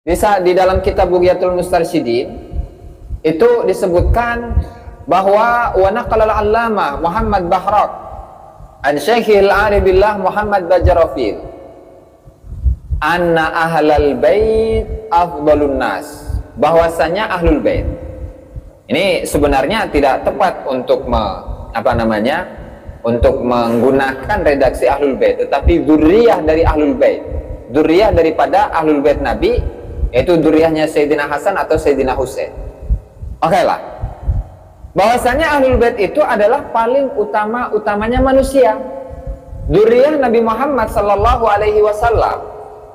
Di dalam kitab Bughyatul Mustarsyidin itu disebutkan bahwa wa naqala al-allamah Muhammad Bahrak an Syekhil Aribillah Muhammad Bajarofil anna ahlal bait afdalun nas, bahwasanya ahlul bait ini sebenarnya tidak tepat untuk untuk menggunakan redaksi ahlul bait, tetapi dzurriyyah dari ahlul bait, dzurriyyah daripada ahlul bait Nabi, yaitu dzurriyyahnya Sayyidina Hasan atau Sayyidina Husain. Oke lah, bahwasanya ahlul bait itu adalah paling utamanya manusia. Dzurriyyah Nabi Muhammad sallallahu alaihi wasallam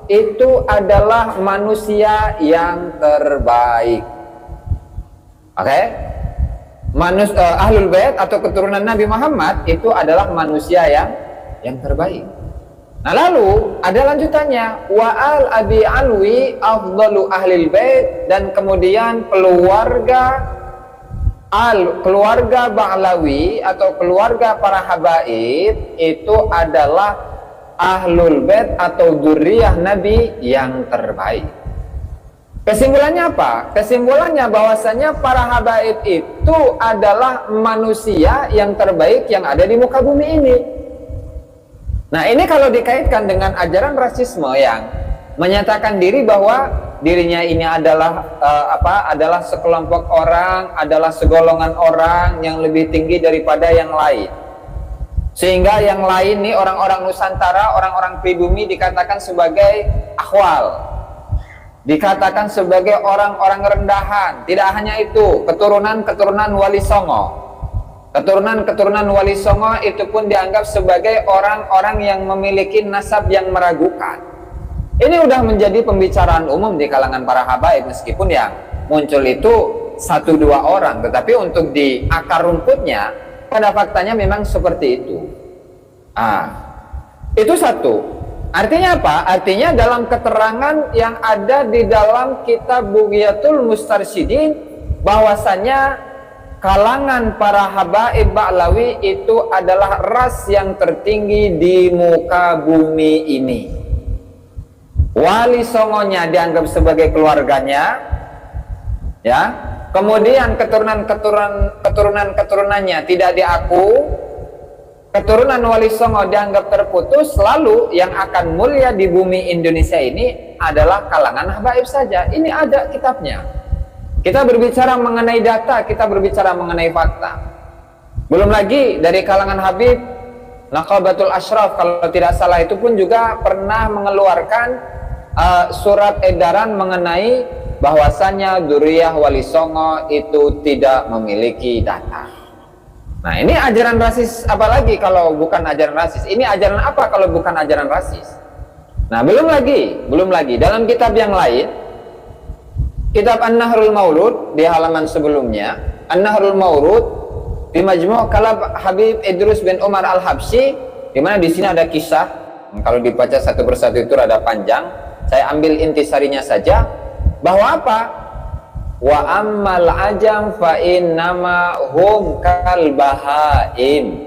itu adalah manusia yang terbaik. Oke? Ahlul bait atau keturunan Nabi Muhammad itu adalah manusia yang terbaik. Nah, lalu ada lanjutannya, wa al abi alwi afdalu ahlil bait, dan kemudian keluarga Ba'lawi atau keluarga para habaib itu adalah ahlul bait atau dzurriyyah Nabi yang terbaik. Kesimpulannya apa? Kesimpulannya bahwasanya para habaib itu adalah manusia yang terbaik yang ada di muka bumi ini. Nah, ini kalau dikaitkan dengan ajaran rasisme yang menyatakan diri bahwa dirinya ini adalah adalah sekelompok orang, adalah segolongan orang yang lebih tinggi daripada yang lain. Sehingga yang lain nih, orang-orang Nusantara, orang-orang pribumi dikatakan sebagai akhwal, dikatakan sebagai orang-orang rendahan. Tidak hanya itu, keturunan Wali Songo. Keturunan Wali Songo itu pun dianggap sebagai orang-orang yang memiliki nasab yang meragukan. Ini udah menjadi pembicaraan umum di kalangan para habaib, meskipun yang muncul itu 1-2 orang, tetapi untuk di akar rumputnya pada faktanya memang seperti itu. Itu satu. Artinya apa? Artinya dalam keterangan yang ada di dalam kitab Bughyatul Mustarsyidin, bahwasanya kalangan para habaib Ba'lawi itu adalah ras yang tertinggi di muka bumi ini. Wali Songonya dianggap sebagai keluarganya, ya. Kemudian keturunannya tidak diaku. Keturunan Wali Songo dianggap terputus. Lalu yang akan mulia di bumi Indonesia ini adalah kalangan habaib saja. Ini ada kitabnya. Kita berbicara mengenai data, kita berbicara mengenai fakta. Belum lagi dari kalangan Habib Naqabatul Ashraf, kalau tidak salah, itu pun juga pernah mengeluarkan surat edaran mengenai bahwasannya dzurriyyah Wali Songo itu tidak memiliki data. Nah, ini ajaran rasis apalagi kalau bukan ajaran rasis? Ini ajaran apa kalau bukan ajaran rasis? Nah, belum lagi dalam kitab yang lain, kitab An-Nahrul Maulud di halaman sebelumnya, An-Nahrul Maulud di Majmu' Kalam Habib Idrus bin Umar Al-Habsyi, di mana di sini ada kisah. Kalau dibaca satu persatu itu rada panjang. Saya ambil intisarinya saja, bahwa apa? Wa ammal ajam fa innama hum kal bahaim.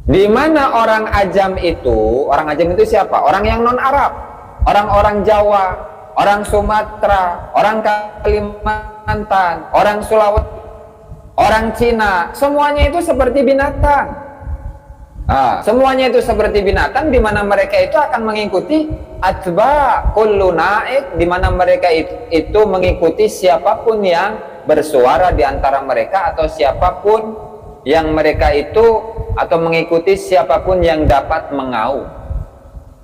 Di mana orang ajam itu siapa? Orang yang non Arab, orang-orang Jawa, orang Sumatera, orang Kalimantan, orang Sulawesi, orang Cina, semuanya itu seperti binatang. Semuanya itu seperti binatang, di mana mereka itu akan mengikuti atba kullu naik, di mana mereka itu mengikuti siapapun yang bersuara di antara mereka, atau siapapun yang mereka itu, atau mengikuti siapapun yang dapat mengaum.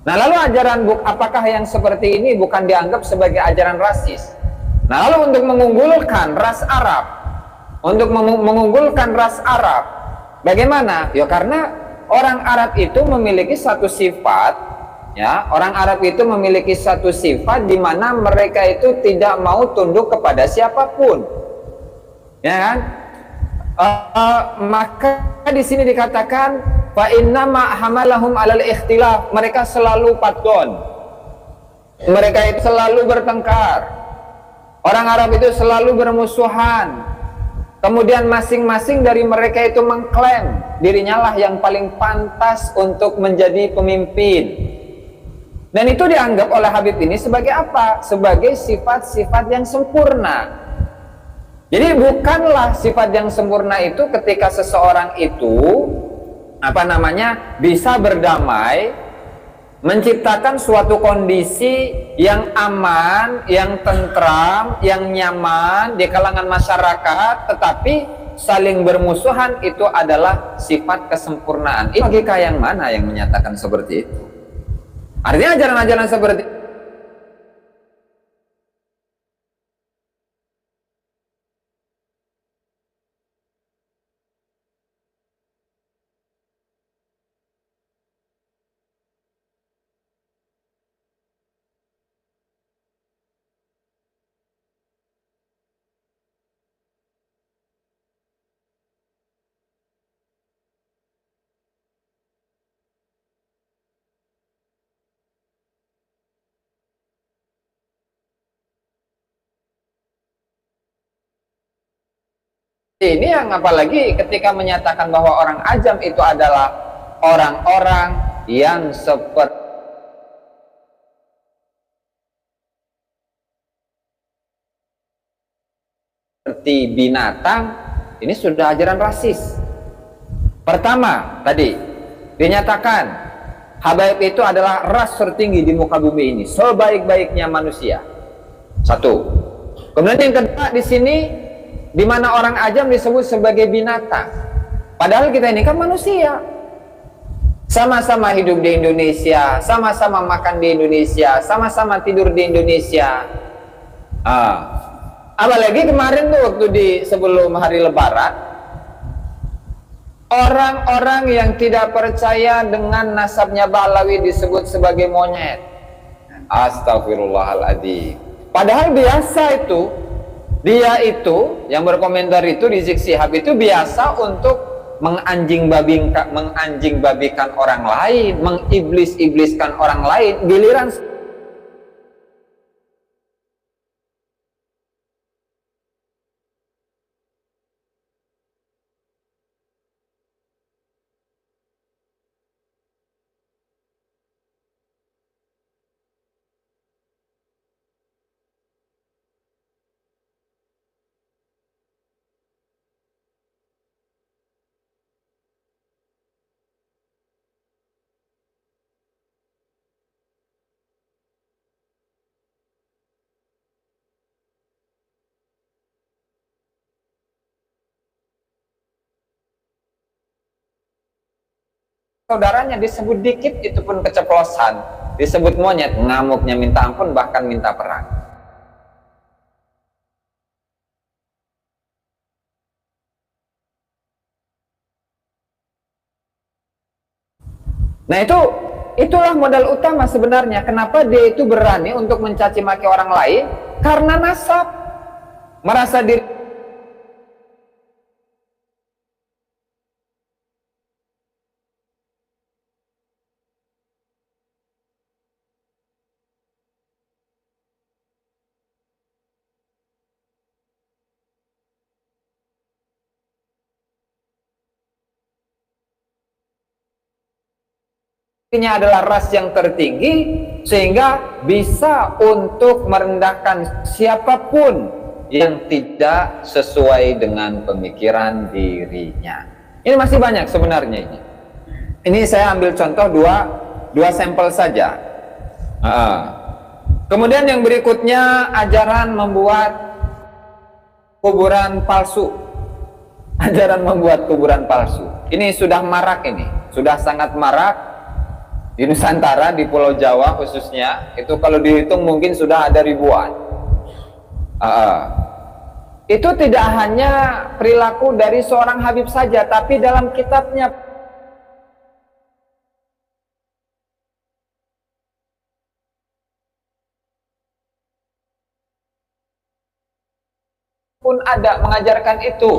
Nah, lalu ajaran apakah yang seperti ini bukan dianggap sebagai ajaran rasis? Nah, lalu untuk mengunggulkan ras Arab, bagaimana? Ya, karena orang Arab itu memiliki satu sifat, ya. Orang Arab itu memiliki satu sifat di mana mereka itu tidak mau tunduk kepada siapapun, ya kan? Maka di sini dikatakan fa inna ma hamalahum alal ikhtilaf, mereka selalu patgon, mereka itu selalu bertengkar. Orang Arab itu selalu bermusuhan. Kemudian masing-masing dari mereka itu mengklaim dirinya lah yang paling pantas untuk menjadi pemimpin. Dan itu dianggap oleh Habib ini sebagai apa? Sebagai sifat-sifat yang sempurna. Jadi bukanlah sifat yang sempurna itu ketika seseorang itu bisa berdamai, menciptakan suatu kondisi yang aman, yang tentram, yang nyaman di kalangan masyarakat, tetapi saling bermusuhan itu adalah sifat kesempurnaan. Ini logika yang mana yang menyatakan seperti itu? Artinya ajaran-ajaran seperti ini, yang apalagi ketika menyatakan bahwa orang ajam itu adalah orang-orang yang seperti binatang, ini sudah ajaran rasis. Pertama, tadi dinyatakan habaib itu adalah ras tertinggi di muka bumi ini, sebaik-baiknya manusia. Satu. Kemudian yang kedua di sini, di mana orang ajam disebut sebagai binatang. Padahal kita ini kan manusia. Sama-sama hidup di Indonesia, sama-sama makan di Indonesia, sama-sama tidur di Indonesia. Apalagi kemarin tuh waktu sebelum hari Lebaran, orang-orang yang tidak percaya dengan nasabnya Balawi disebut sebagai monyet. Astagfirullahaladzim. Padahal biasa itu, dia itu yang berkomentar itu, Rizik Syihab itu biasa untuk menganjing babikan orang lain, mengiblis-ibliskan orang lain. Giliran saudaranya disebut dikit itu pun keceplosan, disebut monyet, ngamuknya minta ampun, bahkan minta perang. Nah itulah modal utama sebenarnya kenapa dia itu berani untuk mencaci maki orang lain, karena nasab, merasa diri ini adalah ras yang tertinggi, sehingga bisa untuk merendahkan siapapun yang tidak sesuai dengan pemikiran dirinya. Ini masih banyak sebenarnya ini. Ini saya ambil contoh dua sampel saja. Kemudian yang berikutnya, ajaran membuat kuburan palsu. Ajaran membuat kuburan palsu. Ini sudah marak, ini sudah sangat marak. Di Nusantara, di Pulau Jawa khususnya, itu kalau dihitung mungkin sudah ada ribuan. Itu tidak hanya perilaku dari seorang Habib saja, tapi dalam kitabnya pun ada mengajarkan itu.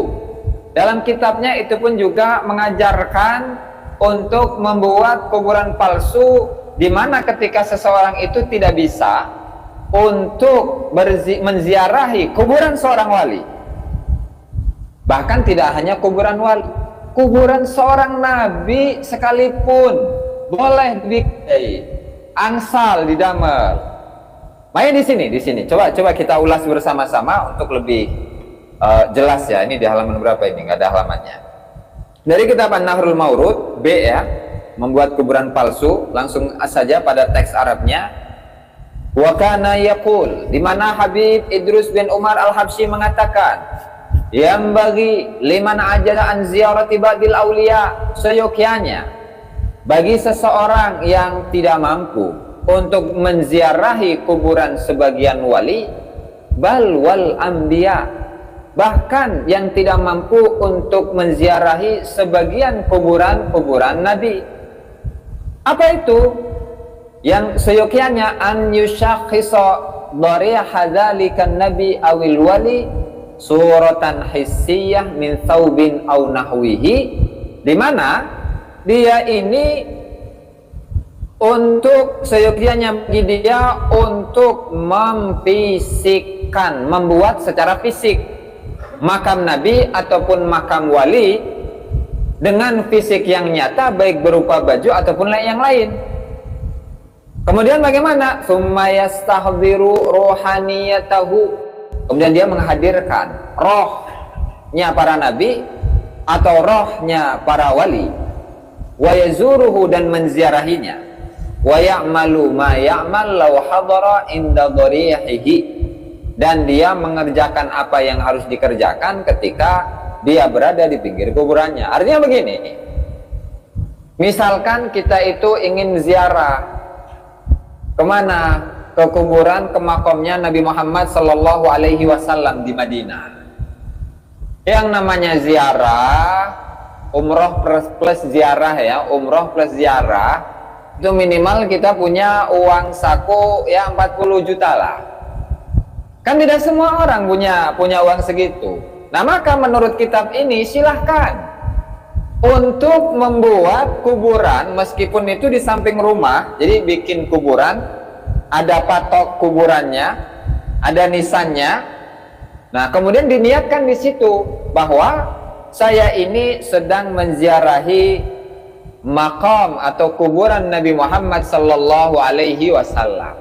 Dalam kitabnya itu pun juga mengajarkan untuk membuat kuburan palsu, di mana ketika seseorang itu tidak bisa untuk menziarahi kuburan seorang wali, bahkan tidak hanya kuburan wali, kuburan seorang nabi sekalipun boleh angsal didamel. Makanya di sini. Coba kita ulas bersama-sama untuk lebih jelas ya. Ini di halaman berapa ini? Nggak ada halamannya. Dari kitab An-Nahrul Maurud, B ya, membuat kuburan palsu. Langsung saja pada teks Arabnya. Wa kana yaqul, di mana Habib Idrus bin Umar Al-Habsyi mengatakan, yang bagi liman ajala an ziyarati ba'dil auliya, seyogyanya bagi seseorang yang tidak mampu untuk menziarahi kuburan sebagian wali, bal wal anbiya, bahkan yang tidak mampu untuk menziarahi sebagian kuburan nabi. Apa itu? Yang seyogyanya an yushakhisa dhariha dzalikan nabi awil wali suratan hissiyah min thawbin aw nahwihi, di mana dia ini untuk seyogyanya bagi dia untuk memfisikkan, membuat secara fisik makam nabi ataupun makam wali dengan fisik yang nyata, baik berupa baju ataupun yang lain. Kemudian bagaimana? Summa yastahdiru ruhaniyatahu, kemudian dia menghadirkan rohnya para nabi atau rohnya para wali, wa yazuruhu, dan menziarahinya, wa ya'malu ma ya'mal law hadara inda dharihihi, dan dia mengerjakan apa yang harus dikerjakan ketika dia berada di pinggir kuburannya. Artinya begini, misalkan kita itu ingin ziarah kemana? Ke kuburan, ke makamnya Nabi Muhammad Sallallahu Alaihi Wasallam di Madinah. Yang namanya ziarah, umroh plus ziarah ya, umroh plus ziarah, itu minimal kita punya uang saku ya 40 juta lah. Kan tidak semua orang punya uang segitu. Nah, maka menurut kitab ini silahkan untuk membuat kuburan, meskipun itu di samping rumah. Jadi bikin kuburan, ada patok kuburannya, ada nisannya. Nah, kemudian diniatkan di situ bahwa saya ini sedang menziarahi makam atau kuburan Nabi Muhammad Sallallahu Alaihi Wasallam.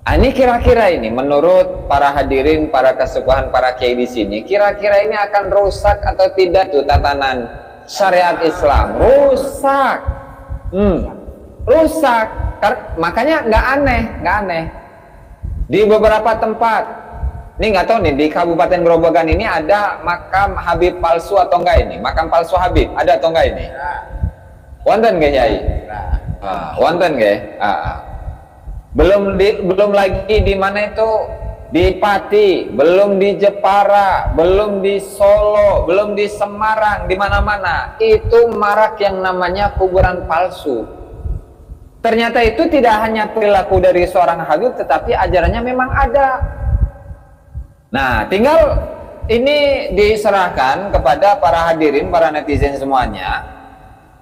Ini kira-kira ini menurut para hadirin, para kesubuhan, para kiai di sini, kira-kira ini akan rusak atau tidak tuh tatanan syariat Islam? Rusak, rusak. Makanya nggak aneh. Di beberapa tempat, ini nggak tahu nih, di Kabupaten Grobogan ini ada makam Habib palsu atau enggak ini? Makam palsu Habib ada atau enggak ini? Wonten nggak Yai? Wonten nggak? Belum lagi di mana itu, di Pati, belum di Jepara, belum di Solo, belum di Semarang, di mana-mana itu marak yang namanya kuburan palsu. Ternyata itu tidak hanya perilaku dari seorang Habib, tetapi ajarannya memang ada. Nah, tinggal ini diserahkan kepada para hadirin, para netizen semuanya,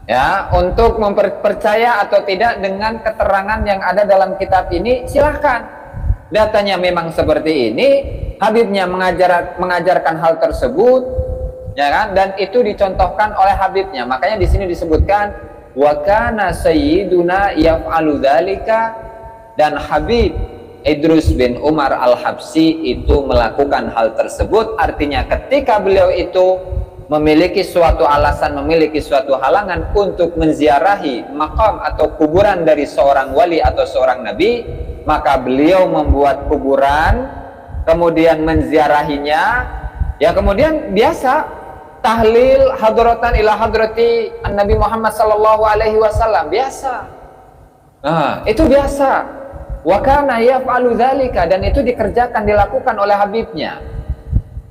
ya, untuk mempercaya atau tidak dengan keterangan yang ada dalam kitab ini. Silahkan, datanya memang seperti ini, Habibnya mengajarkan hal tersebut, ya kan, dan itu dicontohkan oleh Habibnya. Makanya di sini disebutkan wa kana sayyiduna yaf'alu dzalika, dan Habib Idrus bin Umar Al-Habsyi itu melakukan hal tersebut. Artinya ketika beliau itu memiliki suatu alasan, memiliki suatu halangan untuk menziarahi makam atau kuburan dari seorang wali atau seorang nabi, maka beliau membuat kuburan, kemudian menziarahinya, ya, kemudian biasa tahlil hadratan ila hadrati Nabi Muhammad sallallahu alaihi wasallam, biasa. Nah, itu biasa. Wa kana yaf'alu dzalika, dan itu dikerjakan, dilakukan oleh Habibnya.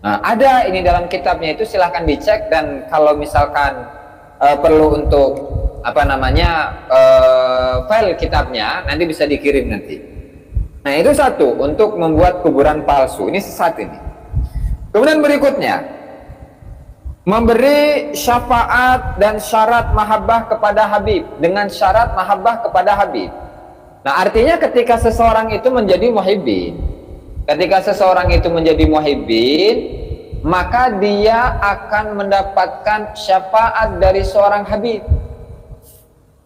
Nah, ada ini dalam kitabnya itu, silahkan dicek, dan kalau misalkan perlu untuk file kitabnya nanti bisa dikirim nanti. Nah, itu satu, untuk membuat kuburan palsu. Ini sesat ini. Kemudian berikutnya, memberi syafaat dan syarat mahabbah kepada Habib, dengan syarat mahabbah kepada Habib. Nah, artinya ketika seseorang itu menjadi muhibbin, maka dia akan mendapatkan syafaat dari seorang Habib.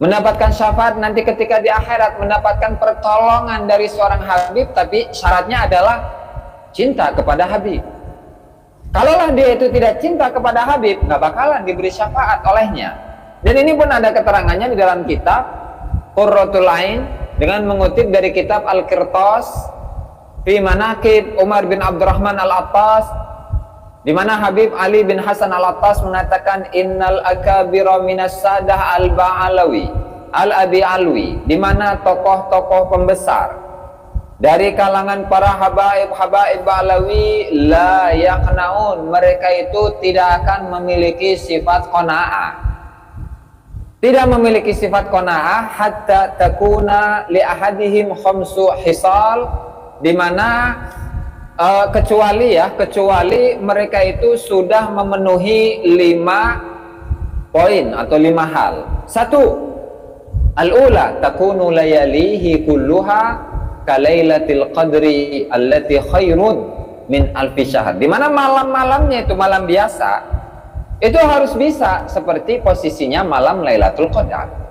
mendapatkan syafaat nanti ketika di akhirat, mendapatkan pertolongan dari seorang Habib, tapi syaratnya adalah cinta kepada Habib. Kalaulah dia itu tidak cinta kepada Habib, nggak bakalan diberi syafaat olehnya. Dan ini pun ada keterangannya di dalam kitab Qurratul Ain dengan mengutip dari kitab Al-Qirtas fi Manaqib Umar bin Abdurrahman Al-Attas, di mana Habib Ali bin Hasan Al-Attas mengatakan innal akabira minas sadah al-ba'alawi al-abi alwi, di mana tokoh-tokoh pembesar dari kalangan para habaib Ba'alawi la yaqnaun, mereka itu tidak akan memiliki sifat qanaah, tidak memiliki sifat qanaah hatta takuna li ahadihim khamsu hisal, di mana kecuali mereka itu sudah memenuhi 5 poin atau 5 hal. 1, al-ula takunu layalihi kulluha kalailatil qadri allati khairun min alfi syahr, di mana malam-malamnya itu malam biasa itu harus bisa seperti posisinya malam Lailatul Qadar.